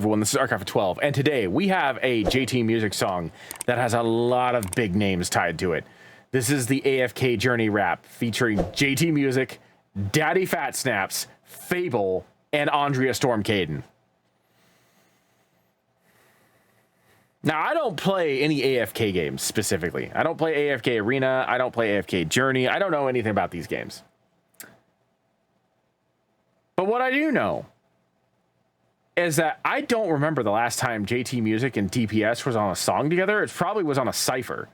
everyone, this is Archive of 12, and today we have a JT music song that has a lot of big names tied to it. This is the AFK Journey rap featuring JT Music, Daddyphatsnaps, Fable, and Andrea Storm Caden. Now, I don't play any AFK games specifically. I don't play AFK Arena. I don't play AFK Journey. I don't know anything about these games. But what I do know is that I don't remember the last time JT Music and DPS was on a song together. It probably was on a cypher.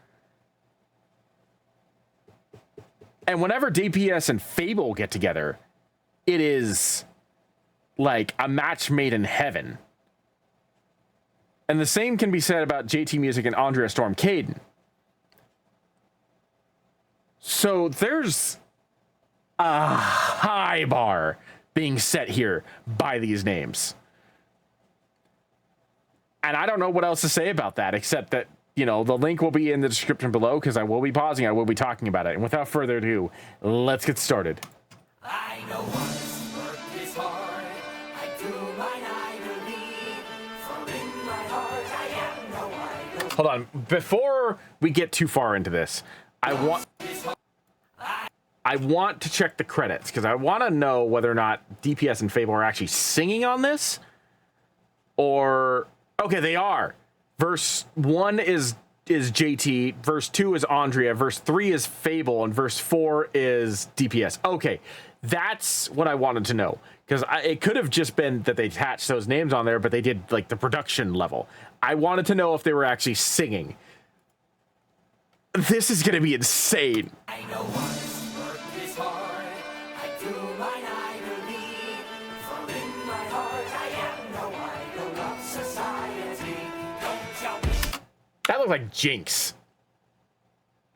And whenever DPS and Fable get together, it is like a match made in heaven. And the same can be said about JT Music and Andrea Storm Caden. So there's a high bar being set here by these names. And I don't know what else to say about that, except that, you know, the link will be in the description below because I will be pausing. I will be talking about it. And without further ado, let's get started. I know one's work is hard. I do mine, I believe. For in my heart, I am no idol. Hold on. Before we get too far into this, I want to check the credits because I want to know whether or not DPS and Fable are actually singing on this. Or, okay, they are. Verse 1 is JT, verse 2 is Andrea, verse 3 is Fable, and verse 4 is DPS. Okay, that's what I wanted to know. Because it could have just been that they attached those names on there, but they did, like, the production level. I wanted to know if they were actually singing. This is going to be insane. I know one's work is hard. I do mine, I believe. For in my heart, I am no idol of society. Don't you wish That looked like Jinx.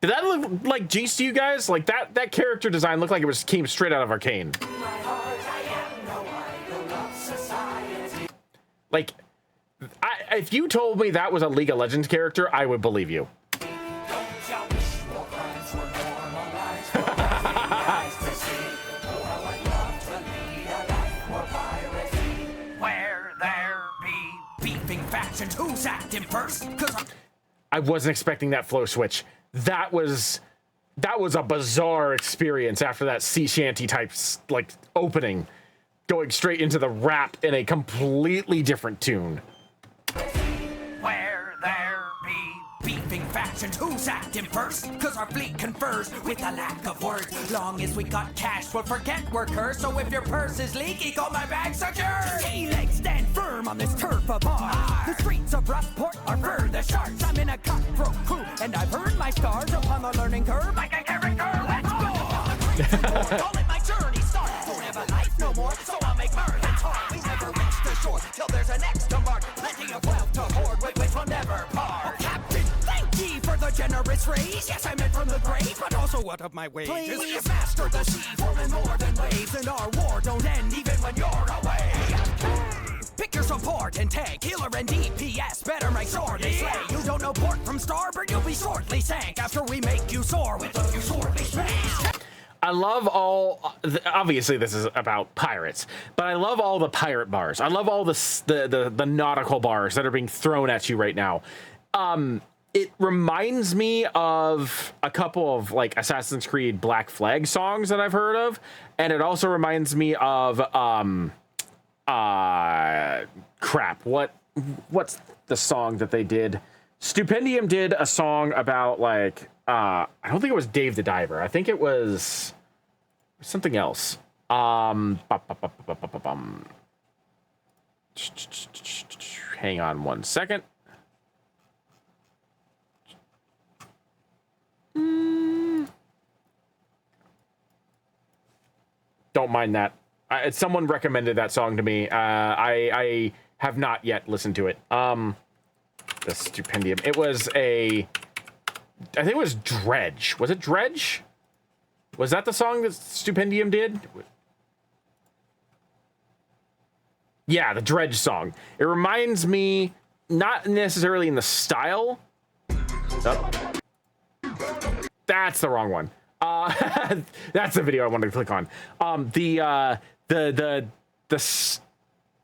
Did that look like Jinx to you guys? Like that character design looked like it came straight out of Arcane. in my heart, I am no idol of society. Like, if you told me that was a League of Legends character, I would believe you. Don't you wish more crimes were normalized? For every eyes to see. Oh, how I'd love to lead a life more piracy. Where there be beefing factions, who's acting first? 'Cause I wasn't expecting that flow switch. That was a bizarre experience after that sea shanty type like opening, going straight into the rap in a completely different tune. where there be beefing factions, who's acting first? 'Cause our fleet confers with a lack of words. Long as we got cash, we'll forget we're cursed. So if your purse is leaky, got my bag secured. Sea-legs stand firm on this turf of ours. The streets of Rustport are for the sharks. I'm in a cutthroat crew, and I've earned my stars upon the learning curve. Like a character, let's go! Call it my journey starts. Don't have a life no more, so I'll make mirth and talk. We never reach the shore till there's an extra mark. Plenty of wealth to hoard, which will never part. Oh, Captain, thank ye for the generous raise. Yes, I meant from the grave, but also what of my wages? Please master the sea, forming more than waves. And our war don't end even when you're away. Pick your support and tag, healer and DPS. Better make sure they slay. You don't know port from starboard, you'll be shortly sank. After we make you soar with a few shortly spanks. I love all, obviously this is about pirates, but I love all the pirate bars. I love all the nautical bars that are being thrown at you right now. It reminds me of a couple of like Assassin's Creed Black Flag songs that I've heard of. And it also reminds me of, crap, what's the song that they did? Stupendium did a song about like, I don't think it was Dave the Diver. I think it was something else. Hang on one second. Don't mind that. Someone recommended that song to me. I have not yet listened to it. The Stupendium. It was I think it was Dredge. Was it Dredge? Was that the song that Stupendium did? Yeah, the Dredge song. It reminds me, not necessarily in the style. Oh. That's the wrong one. That's the video I wanted to click on.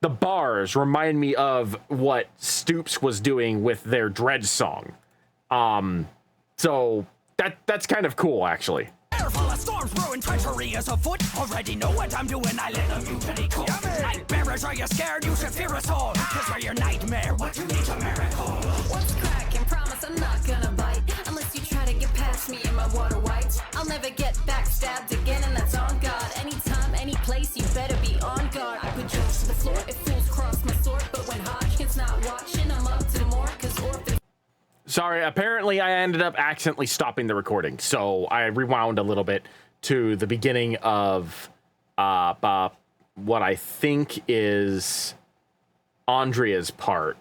the bars remind me of what Stoops was doing with their Dredge song. So that's kind of cool, actually. Air full of storms brewing, treachery is afoot. Already know what I'm doing, I let the mutiny cook. Night bearers, are you scared? You should fear us all. Cause we're your nightmare, what you need a miracle. What's cracking? Promise I'm not gonna bite. Unless you try to get past me in my water whites. I'll never get backstabbed again, and that's on God. Anytime, any place, you better be on guard. I put jokes to the floor if fools cross my sword. But when Hodgkin's not watching, I'm up to the more. Cause orphans. Sorry, apparently I ended up accidentally stopping the recording, so I rewound a little bit to the beginning of what I think is Andrea's part.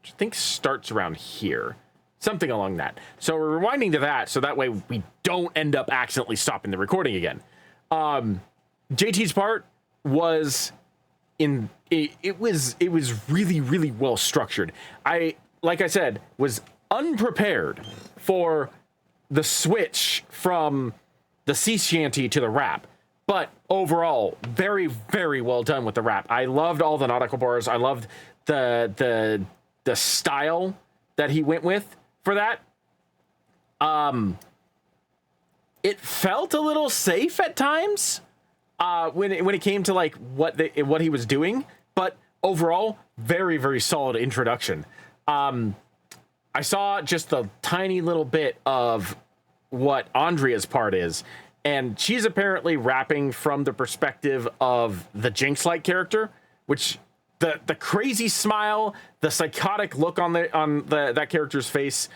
Which I think starts around here. Something along that. So we're rewinding to that, so that way we don't end up accidentally stopping the recording again. JT's part was... It was really, really well structured. Like I said, was unprepared for the switch from the sea shanty to the rap, but overall very, very well done with the rap. I loved all the nautical bars. I loved the style that he went with for that. It felt a little safe at times. When it came to like what he was doing, but overall, very, very solid introduction. I saw just a tiny little bit of what Andrea's part is, and she's apparently rapping from the perspective of the Jinx-like character, which the crazy smile, the psychotic look on that character's face.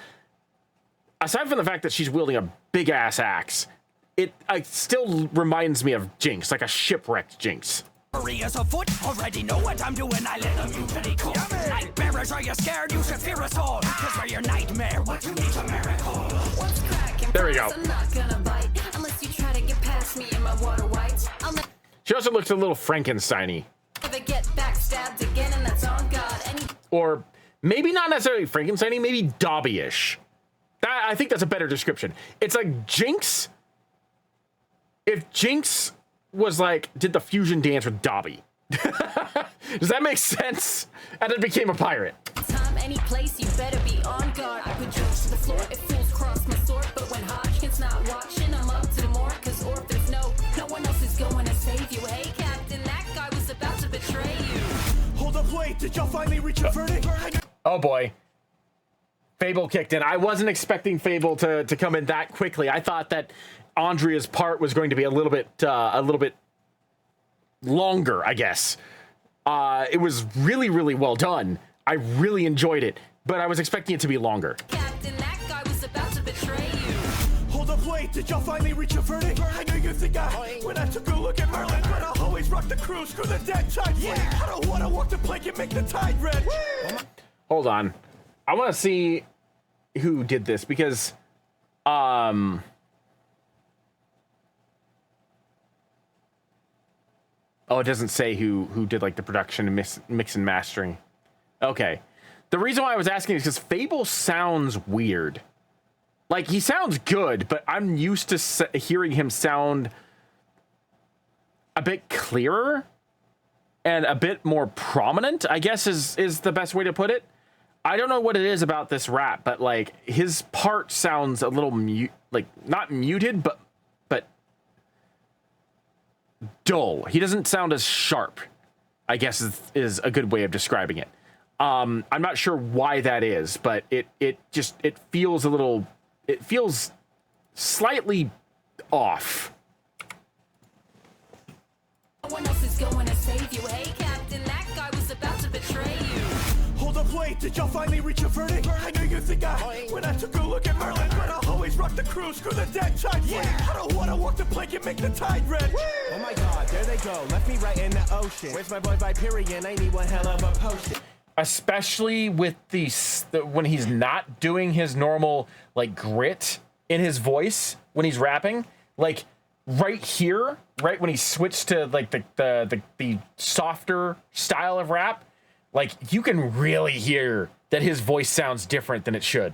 Aside from the fact that she's wielding a big ass axe. It still reminds me of Jinx, like a shipwrecked Jinx. Is afoot. Already know what I'm doing, I let the mutiny cook. Night bearers, are you scared? You should fear us all. Cause we're your nightmare, what you need a miracle. What's cracking? There we go. I'm not gonna bite. Unless you try to get past me in my water whites. I'll She also looks a little Frankenstein-y. never get backstabbed again, and that's on God. Or maybe not necessarily Frankenstein-y, maybe Dobby-ish. I think that's a better description. It's like Jinx... If Jinx was like, did the fusion dance with Dobby. Does that make sense? And then became a pirate. Time, any place, you better be on guard. I put jokes to the floor if fools cross my sword. But when Hodgkin's not watching, I'm up to the more. Cause orphans know no one else is going to save you. Hey, Captain, that guy was about to betray you. Hold up, wait, did y'all finally reach a verdict? Oh boy. Fable kicked in. I wasn't expecting Fable to come in that quickly. I thought that Andrea's part was going to be a little bit longer, I guess. It was really, really well done. I really enjoyed it, but I was expecting it to be longer. Captain, that guy was about to betray you. Hold up, wait, did y'all finally reach a verdict? I know you think when I took a look at Merlin, but I'll always rock the cruise, screw the dead tide. Yeah, I don't wanna walk the plank and make the tide red. Hold on. I want to see who did this because, oh, it doesn't say who did like the production and mix and mastering. Okay. The reason why I was asking is because Fable sounds weird. Like, he sounds good, but I'm used to hearing him sound a bit clearer and a bit more prominent, I guess is the best way to put it. I don't know what it is about this rap, but like his part sounds a little not muted, but dull. He doesn't sound as sharp, I guess is a good way of describing it. I'm not sure why that is, but it feels it feels slightly off. No one else is going to save you. Hey, Captain, that guy was about to betray you. Hold up, wait, did y'all finally reach a verdict? I know you think when I took a look at Merlin, but I'll always rock the cruise, screw the dead tide. Yeah, I don't wanna walk the plank and make the tide red. Oh my god, there they go, left me right in the ocean. Where's my boy Viperian? I need one hell of a potion. Especially with when he's not doing his normal like grit in his voice when he's rapping, like right here, right when he switched to like the softer style of rap, like you can really hear that his voice sounds different than it should.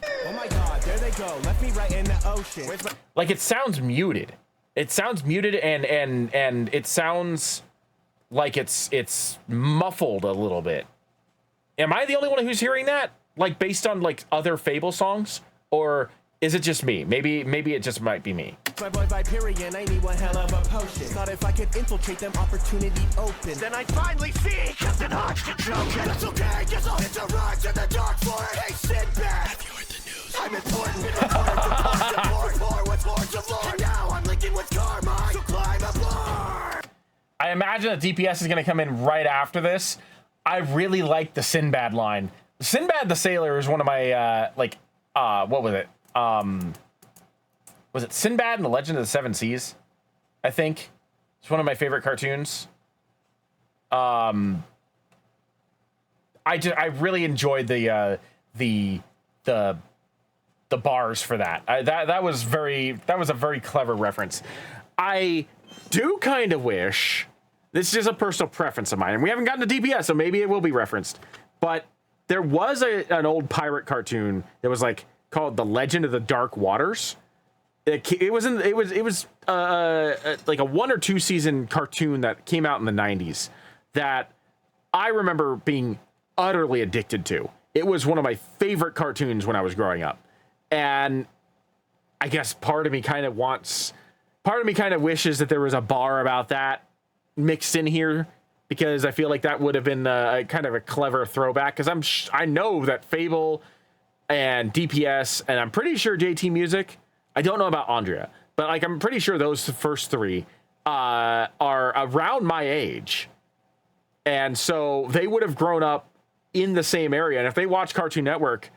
Oh my god, there they go, left me right in the ocean. Like it sounds muted. It sounds muted and it sounds like it's muffled a little bit. Am I the only one who's hearing that? Like based on like other Fable songs, or is it just me? Maybe it just might be me. My boy Viperian, I need one hell of a potion. Thought if I could infiltrate them, opportunity open. Then I'd finally see Captain Hodgkin joking. That's okay, guess I'll hit the rocks in the dark for it. Hey, Sinbad, have you heard the news? I'm important, report what's more to lore. Now I'm linking with Carmine, so climb aboard. I imagine that DPS is going to come in right after this. I really like the Sinbad line. Sinbad the Sailor is one of my, what was it? Was it Sinbad and the Legend of the Seven Seas? I think it's one of my favorite cartoons. I really enjoyed the bars for that. That was a very clever reference. I do kind of wish, this is just a personal preference of mine, and we haven't gotten to DPS, so maybe it will be referenced, but there was an old pirate cartoon that was like called The Legend of the Dark Waters. It was like a 1 or 2 season cartoon that came out in the 90s that I remember being utterly addicted to. It was one of my favorite cartoons when I was growing up. And I guess part of me kind of wishes that there was a bar about that mixed in here, because I feel like that would have been a kind of a clever throwback, because I know that Fable and DPS, and I'm pretty sure JT Music, I don't know about Andrea, but like I'm pretty sure those first 3 are around my age, and so they would have grown up in the same area. And if they watch Cartoon Network,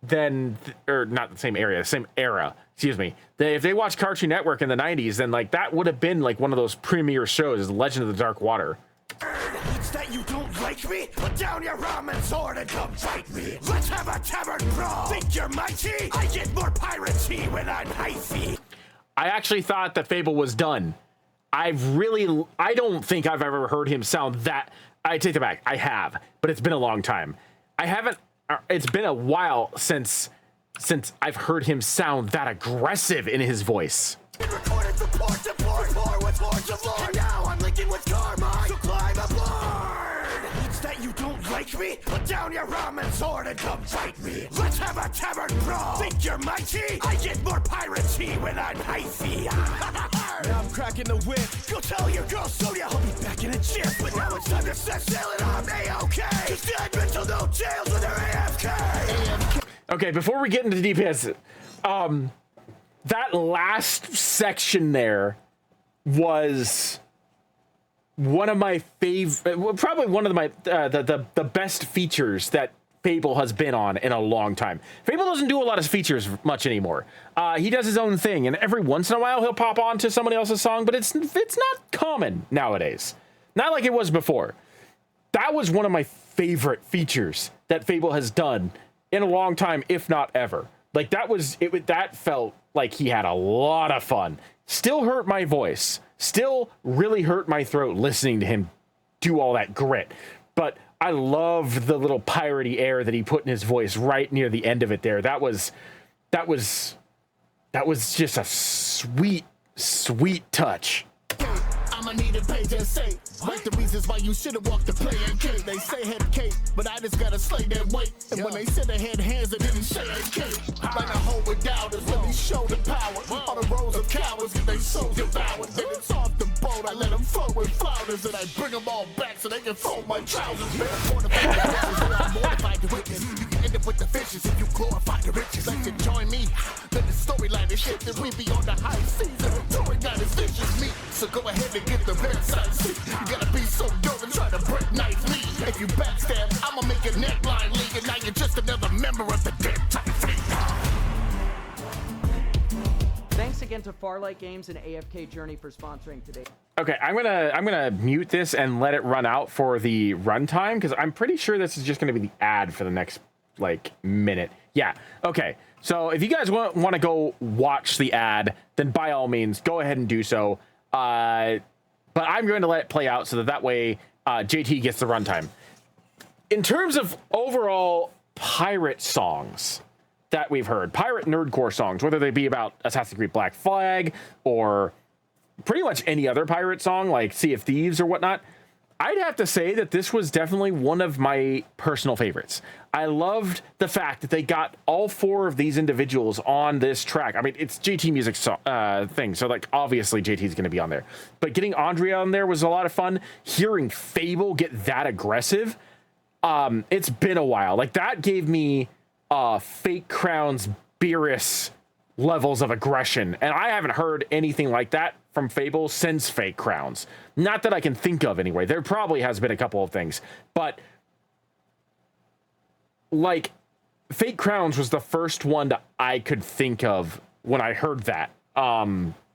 then, or not the same area, the same era, excuse me. If they watch Cartoon Network in the 90s, then like that would have been like one of those premier shows, Legend of the Dark Water. It's that you don't like me? Put down your ramen sword and come fight me. Let's have a tavern brawl. Think you're mighty? I get more piratey when I'm hyphy. I actually thought that Fable was done. I don't think I've ever heard him sound that. I take it back. I have, but it's been a long time. It's been a while since I've heard him sound that aggressive in his voice. Recorded from port to port, what's more to lore. And now I'm linking with Carmine, so climb aboard. It's that you don't like me? Put down your ramen sword and come fight me. Let's have a tavern brawl. Think you're mighty? I get more piratey when I'm hyphy. Now I'm cracking the whip. Go tell your girl Sonia I'll be back in a chip. But now it's time to set sail and I'm A-OK. Just dead mental, no jails when they're AFK. Okay, before we get into DPS, that last section there was one of my favorite, probably one of my the best features that Fable has been on in a long time. Fable doesn't do a lot of features much anymore. He does his own thing, and every once in a while he'll pop on to somebody else's song, but it's not common nowadays. Not like it was before. That was one of my favorite features that Fable has done in a long time, if not ever. Like that felt like he had a lot of fun. Still hurt my voice. Still really hurt my throat listening to him do all that grit. But I loved the little piratey air that he put in his voice right near the end of it there. That was just a sweet, sweet touch. I'ma need a page and say, write the reasons why you should've walked the play and cake. They say head cake, but I just gotta slay that weight. And when they said they had hands, they didn't say a cake. Like a hoe with doubters, let me show the power. All the rows of cowards, get they souls devoured. Then it's off the boat, I let them float with flounders. And I bring them all back so they can fold my trousers. Man, I'm mortified to witness. You can end up with the fishes if you glorify the riches. Like to join me, then the storyline is shit. That we be on the high season. Touring got his vicious meat. So go ahead and get the bedside seat. You gotta be so dope and try to break knife me. If you backstab, I'ma make your neckline leak. And now you're just another member of the dead type fleet. Thanks again to Farlight Games and AFK Journey for sponsoring today. Okay, I'm gonna mute this and let it run out for the runtime, because I'm pretty sure this is just gonna be the ad for the next like minute. Yeah. Okay. So if you guys want to go watch the ad, then by all means go ahead and do so. But I'm going to let it play out so that way JT gets the runtime. In terms of overall pirate songs that we've heard, pirate nerdcore songs, whether they be about Assassin's Creed Black Flag or pretty much any other pirate song, like Sea of Thieves or whatnot, I'd have to say that this was definitely one of my personal favorites. I loved the fact that they got all 4 of these individuals on this track. I mean, it's JT Music's thing, so like obviously JT's going to be on there. But getting Andrea on there was a lot of fun. Hearing Fable get that aggressive, it's been a while. Like that gave me Fake Crown's Beerus levels of aggression, and I haven't heard anything like that from Fable since Fake Crowns. Not that I can think of anyway. There probably has been a couple of things, but like Fake Crowns was the first one that I could think of when I heard that,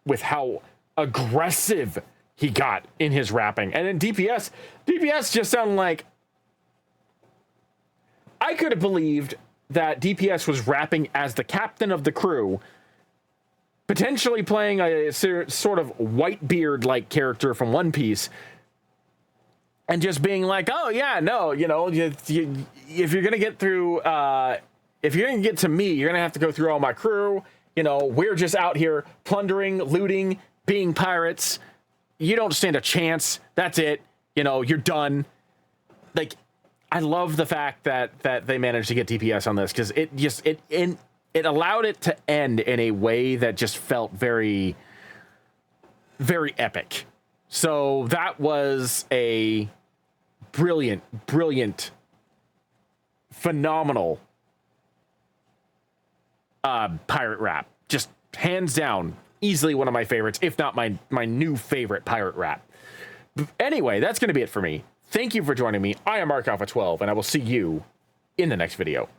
with how aggressive he got in his rapping. And then DPS just sounded like, I could have believed that DPS was rapping as the captain of the crew, potentially playing a sort of Whitebeard-like character from One Piece, and just being like, oh yeah, no, you know, if you're gonna get through, if you're gonna get to me, you're gonna have to go through all my crew. You know, we're just out here plundering, looting, being pirates. You don't stand a chance. That's it. You know, you're done. Like, I love the fact that they managed to get DPS on this, because it allowed it to end in a way that just felt very, very epic. So that was a brilliant, phenomenal pirate rap. Just hands down, easily one of my favorites, if not my new favorite pirate rap. Anyway, that's going to be it for me. Thank you for joining me. I am Mark Alpha 12, and I will see you in the next video.